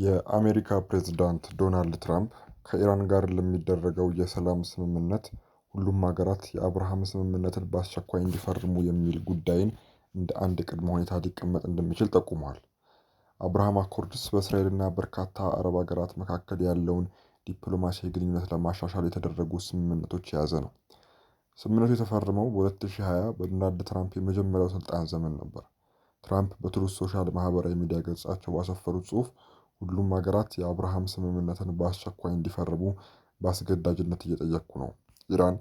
የአሜሪካ ፕሬዝዳንት ዶናልድ ትራምፕ ከኢራን ጋር ለሚደረገው የሰላም ስምምነት ሁሉም ሀገራት የአብርሃም ስምምነትን በአስቸኳይ እንዲፈርሙ የሚል ጉዳይን እንደ አንድ ቅድመ ሁኔታ ሊቀመጥ እንደሚችል ጠቁመዋል። አብርሃም አኮርድስ በእስራኤልና በርካታ አረብ ሀገራት መካከል ያለውን ዲፕሎማሲያዊ ግንኙነት ለማሻሻል የተደረጉ ስምምነቶች የያዘ ነው። ስምምነቱ የተፈረመው በ2020 በዶናልድ ትራምፕ የመጀመሪያው ስልጣን ዘመን ነበር። ትራምፕ በትሩዝ ሶሻል ማህበራዊ ሚዲያ ገጻቸው ባሰፈሩት ጽሑፍ ሁሉም ሀገራት የአብርሃም ስምምነትን በአስቸኳይ እንዲፈርሙ በአስገዳጅነት እየጠየቅኩ ነው። ኢራን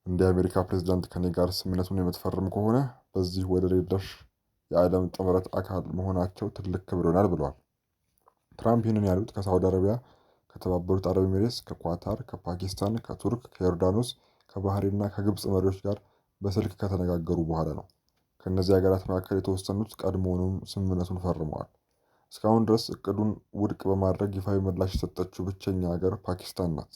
እንደ የአሜሪካ ፕሬዝዳንት ከኔ ጋር ስምምነቱን የምትፈርም ከሆነ በዚህ ወደር የለሽ የዓለም ጥምረት አካል መሆናቸው ትልቅ ክብር ይሆናል ብለዋል። ትራምፕ ይህንን ያሉት ከሳውዲ አረቢያ፣ ከተባበሩት አረብ ኤሚሬትስ፣ ከኳታር፣ ከፓኪስታን፣ ከቱርክ፣ ከዮርዳኖስ፣ ከባህሬንና ከግብፅ መሪዎች ጋር በስልክ ከተነጋገሩ በኋላ ነው። ከእነዚህ ሀገራት መካከል የተወሰኑት ቀድሞውኑም ስምምነቱን ፈርመዋል። እስካሁን ድረስ እቅዱን ውድቅ በማድረግ ይፋዊ ምላሽ የሰጠችው ብቸኛ ሀገር ፓኪስታን ናት።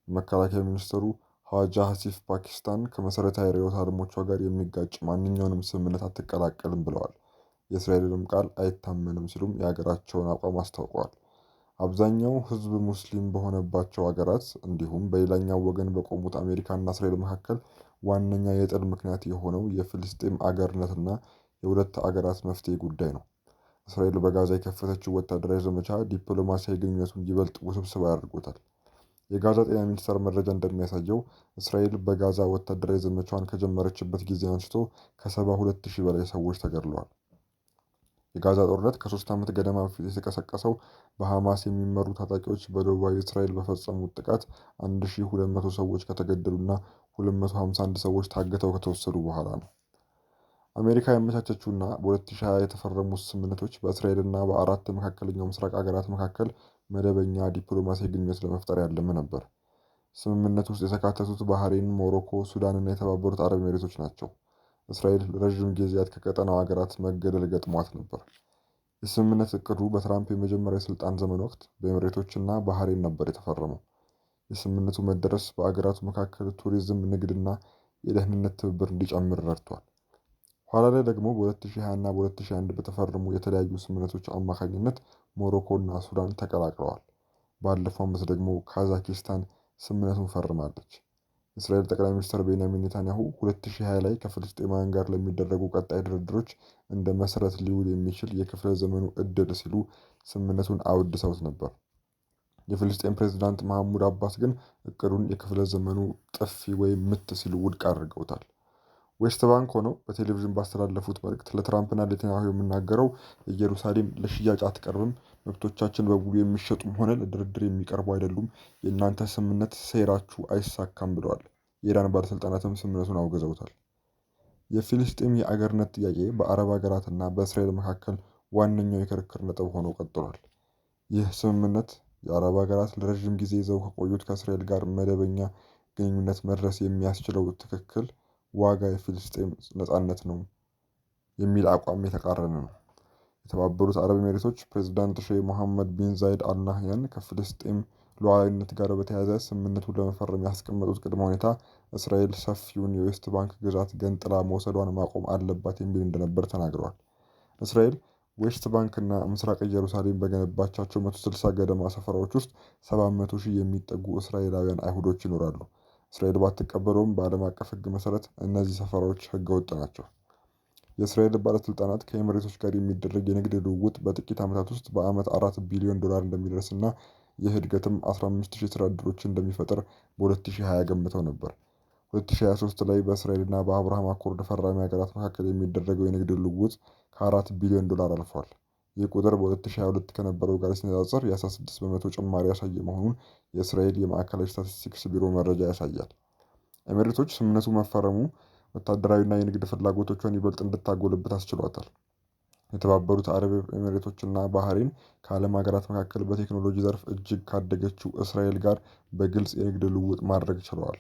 የመከላከያ ሚኒስትሩ ሐዋጃ ሐሲፍ ፓኪስታን ከመሠረታዊ ርዕዮተ ዓለሞቿ ጋር የሚጋጭ ማንኛውንም ስምምነት አትቀላቀልም ብለዋል። የእስራኤልንም ቃል አይታመንም ሲሉም የሀገራቸውን አቋም አስታውቀዋል። አብዛኛው ሕዝብ ሙስሊም በሆነባቸው ሀገራት እንዲሁም በሌላኛው ወገን በቆሙት አሜሪካና እስራኤል መካከል ዋነኛ የጥል ምክንያት የሆነው የፍልስጤም አገርነትና የሁለት አገራት መፍትሄ ጉዳይ ነው። እስራኤል በጋዛ የከፈተችው ወታደራዊ ዘመቻ ዲፕሎማሲያዊ ግንኙነቱን ይበልጥ ውስብስብ አድርጎታል። የጋዛ ጤና ሚኒስቴር መረጃ እንደሚያሳየው እስራኤል በጋዛ ወታደራዊ ዘመቻዋን ከጀመረችበት ጊዜ አንስቶ ከ72,000 በላይ ሰዎች ተገድለዋል። የጋዛ ጦርነት ከ3 ዓመት ገደማ በፊት የተቀሰቀሰው በሐማስ የሚመሩ ታጣቂዎች በደቡባዊ እስራኤል በፈጸሙት ጥቃት 1200 ሰዎች ከተገደሉና 251 ሰዎች ታግተው ከተወሰዱ በኋላ ነው። አሜሪካ ያመቻቸችውና በ2020 የተፈረሙት ስምምነቶች በእስራኤልና በአራት የመካከለኛው ምስራቅ ሀገራት መካከል መደበኛ ዲፕሎማሲያዊ ግንኙነት ለመፍጠር ያለመ ነበር። ስምምነት ውስጥ የተካተቱት ባህሬን፣ ሞሮኮ፣ ሱዳንና የተባበሩት አረብ ኤሚሬቶች ናቸው። እስራኤል ለረዥም ጊዜያት ከቀጠናው ሀገራት መገለል ገጥሟት ነበር። የስምምነት እቅዱ በትራምፕ የመጀመሪያ የስልጣን ዘመን ወቅት በኤሚሬቶችና ባህሬን ነበር የተፈረመው። የስምምነቱ መደረስ በአገራቱ መካከል ቱሪዝም፣ ንግድና የደህንነት ትብብር እንዲጨምር ረድቷል። ኋላ ላይ ደግሞ በ2020 እና በ2021 በተፈረሙ የተለያዩ ስምምነቶች አማካኝነት ሞሮኮ እና ሱዳን ተቀላቅለዋል። ባለፈው ዓመት ደግሞ ካዛኪስታን ስምምነቱን ፈርማለች። የእስራኤል ጠቅላይ ሚኒስትር ቤንያሚን ኔታንያሁ 2020 ላይ ከፍልስጤማውያን ጋር ለሚደረጉ ቀጣይ ድርድሮች እንደ መሰረት ሊውል የሚችል የክፍለ ዘመኑ ዕድል ሲሉ ስምምነቱን አወድሰውት ነበር። የፍልስጤም ፕሬዝዳንት መሐሙድ አባስ ግን እቅዱን የክፍለ ዘመኑ ጥፊ ወይም ምት ሲሉ ውድቅ አድርገውታል። ዌስት ባንክ ሆነው በቴሌቪዥን ባስተላለፉት መልእክት ለትራምፕና ለኔታንያሁ የምናገረው ኢየሩሳሌም ለሽያጭ አትቀርብም፣ መብቶቻችን በሙሉ የሚሸጡም ሆነ ለድርድር የሚቀርቡ አይደሉም፣ የእናንተ ስምምነት ሴራችሁ አይሳካም ብለዋል። የኢራን ባለሥልጣናትም ስምምነቱን አውግዘውታል። የፊልስጤም የአገርነት ጥያቄ በአረብ ሀገራትና በእስራኤል መካከል ዋነኛው የክርክር ነጥብ ሆኖ ቀጥሏል። ይህ ስምምነት የአረብ ሀገራት ለረዥም ጊዜ ይዘው ከቆዩት ከእስራኤል ጋር መደበኛ ግንኙነት መድረስ የሚያስችለው ትክክል ዋጋ የፊልስጤም ነጻነት ነው የሚል አቋም የተቃረነ ነው። የተባበሩት አረብ ኤሚሬቶች ፕሬዝዳንት ሼህ መሐመድ ቢን ዛይድ አልናህያን ከፍልስጤም ሉዓላዊነት ጋር በተያያዘ ስምምነቱን ለመፈረም ያስቀመጡት ቅድመ ሁኔታ እስራኤል ሰፊውን የዌስት ባንክ ግዛት ገንጥላ መውሰዷን ማቆም አለባት የሚል እንደነበር ተናግረዋል። እስራኤል ዌስት ባንክ እና ምስራቅ ኢየሩሳሌም በገነባቻቸው 160 ገደማ ሰፈራዎች ውስጥ 700,000 የሚጠጉ እስራኤላውያን አይሁዶች ይኖራሉ። እስራኤል ባትቀበለውም በዓለም አቀፍ ሕግ መሰረት እነዚህ ሰፈራዎች ሕገወጥ ናቸው። የእስራኤል ባለስልጣናት ከኤሚሬቶች ጋር የሚደረግ የንግድ ልውውጥ በጥቂት ዓመታት ውስጥ በዓመት $4 ቢሊዮን እንደሚደርስና ይህ እድገትም 15,000 የሥራ ዕድሎችን እንደሚፈጥር በ2020 ገምተው ነበር። 2023 ላይ በእስራኤልና በአብርሃም አኮርድ ፈራሚ ሀገራት መካከል የሚደረገው የንግድ ልውውጥ $4 ቢሊዮን አልፏል። ይህ ቁጥር በ2022 ከነበረው ጋር ሲነጻጸር የ16 በመቶ ጭማሪ ያሳየ መሆኑን የእስራኤል የማዕከላዊ ስታቲስቲክስ ቢሮ መረጃ ያሳያል። ኤሚሬቶች ስምምነቱ መፈረሙ ወታደራዊና የንግድ ፍላጎቶቿን ይበልጥ እንድታጎለብት አስችሏታል። የተባበሩት አረብ ኤሚሬቶችና ባህሬን ከዓለም ሀገራት መካከል በቴክኖሎጂ ዘርፍ እጅግ ካደገችው እስራኤል ጋር በግልጽ የንግድ ልውውጥ ማድረግ ችለዋል።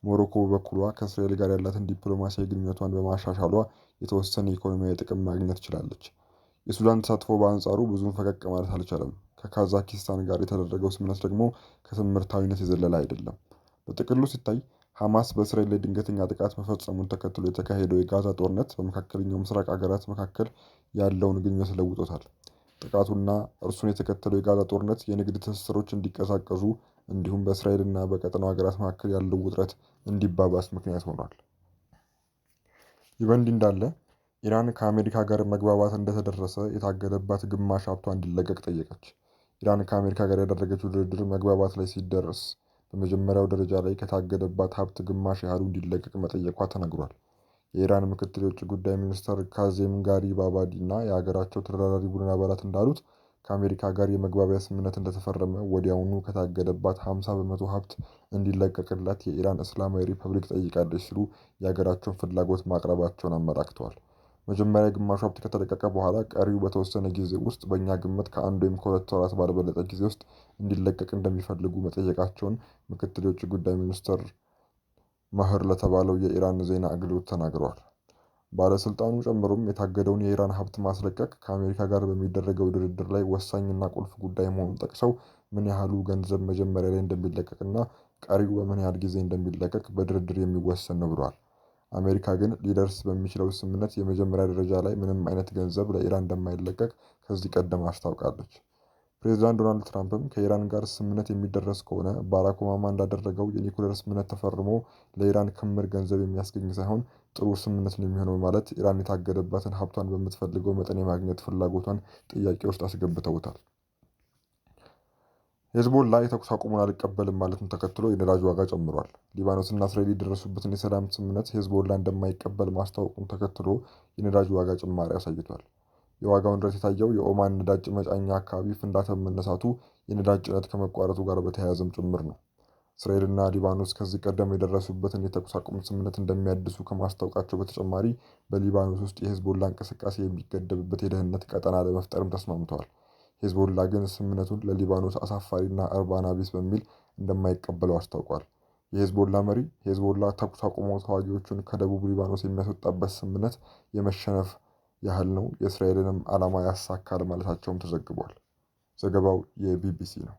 ሞሮኮ በበኩሏ ከእስራኤል ጋር ያላትን ዲፕሎማሲያዊ ግንኙነቷን በማሻሻሏ የተወሰነ ኢኮኖሚያዊ ጥቅም ማግኘት ችላለች። የሱዳን ተሳትፎ በአንጻሩ ብዙም ፈቀቅ ማለት አልቻለም። ከካዛኪስታን ጋር የተደረገው ስምምነት ደግሞ ከትምህርታዊነት የዘለለ አይደለም። በጥቅሉ ሲታይ ሐማስ በእስራኤል ላይ ድንገተኛ ጥቃት መፈጸሙን ተከትሎ የተካሄደው የጋዛ ጦርነት በመካከለኛው ምስራቅ ሀገራት መካከል ያለውን ግንኙነት ለውጦታል። ጥቃቱና እርሱን የተከተለው የጋዛ ጦርነት የንግድ ትስስሮች እንዲቀዛቀዙ እንዲሁም በእስራኤልና በቀጠናው ሀገራት መካከል ያለው ውጥረት እንዲባባስ ምክንያት ሆኗል። ይህ በእንዲህ እንዳለ ኢራን ከአሜሪካ ጋር መግባባት እንደተደረሰ የታገደባት ግማሽ ሀብቷ እንዲለቀቅ ጠየቀች። ኢራን ከአሜሪካ ጋር ያደረገችው ድርድር መግባባት ላይ ሲደርስ በመጀመሪያው ደረጃ ላይ ከታገደባት ሀብት ግማሽ ያህሉ እንዲለቀቅ መጠየቋ ተነግሯል። የኢራን ምክትል የውጭ ጉዳይ ሚኒስትር ካዜም ጋሪባባዲ እና የሀገራቸው ተደራዳሪ ቡድን አባላት እንዳሉት ከአሜሪካ ጋር የመግባቢያ ስምምነት እንደተፈረመ ወዲያውኑ ከታገደባት 50 በመቶ ሀብት እንዲለቀቅላት የኢራን እስላማዊ ሪፐብሊክ ጠይቃለች ሲሉ የሀገራቸውን ፍላጎት ማቅረባቸውን አመላክተዋል። መጀመሪያ ግማሹ ሀብት ከተለቀቀ በኋላ ቀሪው በተወሰነ ጊዜ ውስጥ በእኛ ግምት ከአንድ ወይም ከሁለት ወራት ባልበለጠ ጊዜ ውስጥ እንዲለቀቅ እንደሚፈልጉ መጠየቃቸውን ምክትል የውጭ ጉዳይ ሚኒስትር ማህር ለተባለው የኢራን ዜና አገልግሎት ተናግረዋል። ባለስልጣኑ ጨምሮም የታገደውን የኢራን ሀብት ማስለቀቅ ከአሜሪካ ጋር በሚደረገው ድርድር ላይ ወሳኝና ቁልፍ ጉዳይ መሆኑን ጠቅሰው ምን ያህሉ ገንዘብ መጀመሪያ ላይ እንደሚለቀቅና ቀሪው በምን ያህል ጊዜ እንደሚለቀቅ በድርድር የሚወሰን ነው ብለዋል። አሜሪካ ግን ሊደርስ በሚችለው ስምምነት የመጀመሪያ ደረጃ ላይ ምንም አይነት ገንዘብ ለኢራን እንደማይለቀቅ ከዚህ ቀደም አስታውቃለች። ፕሬዚዳንት ዶናልድ ትራምፕም ከኢራን ጋር ስምምነት የሚደረስ ከሆነ ባራክ ኦባማ እንዳደረገው የኒኩሌር ስምምነት ተፈርሞ ለኢራን ክምር ገንዘብ የሚያስገኝ ሳይሆን ጥሩ ስምምነት ነው የሚሆነው ማለት ኢራን የታገደባትን ሀብቷን በምትፈልገው መጠን የማግኘት ፍላጎቷን ጥያቄ ውስጥ አስገብተውታል። ሄዝቦላ የተኩስ አቁሙን አልቀበልም ማለቱን ተከትሎ የነዳጅ ዋጋ ጨምሯል። ሊባኖስና እስራኤል የደረሱበትን የሰላም ስምምነት ሄዝቦላ እንደማይቀበል ማስታወቁን ተከትሎ የነዳጅ ዋጋ ጭማሪ አሳይቷል። የዋጋው ንረት የታየው የኦማን ነዳጅ መጫኛ አካባቢ ፍንዳታ በመነሳቱ የነዳጅ ጭነት ከመቋረጡ ጋር በተያያዘም ጭምር ነው። እስራኤልና ሊባኖስ ከዚህ ቀደም የደረሱበትን የተኩስ አቁም ስምምነት እንደሚያድሱ ከማስታወቃቸው በተጨማሪ በሊባኖስ ውስጥ የሄዝቦላ እንቅስቃሴ የሚገደብበት የደህንነት ቀጠና ለመፍጠርም ተስማምተዋል። ሄዝቦላ ግን ስምምነቱን ለሊባኖስ አሳፋሪና እርባና ቢስ በሚል እንደማይቀበለው አስታውቋል። የሄዝቦላ መሪ ሄዝቦላ ተኩስ አቁሞ ተዋጊዎቹን ከደቡብ ሊባኖስ የሚያስወጣበት ስምምነት የመሸነፍ ያህል ነው፣ የእስራኤልንም ዓላማ ያሳካል ማለታቸውም ተዘግቧል። ዘገባው የቢቢሲ ነው።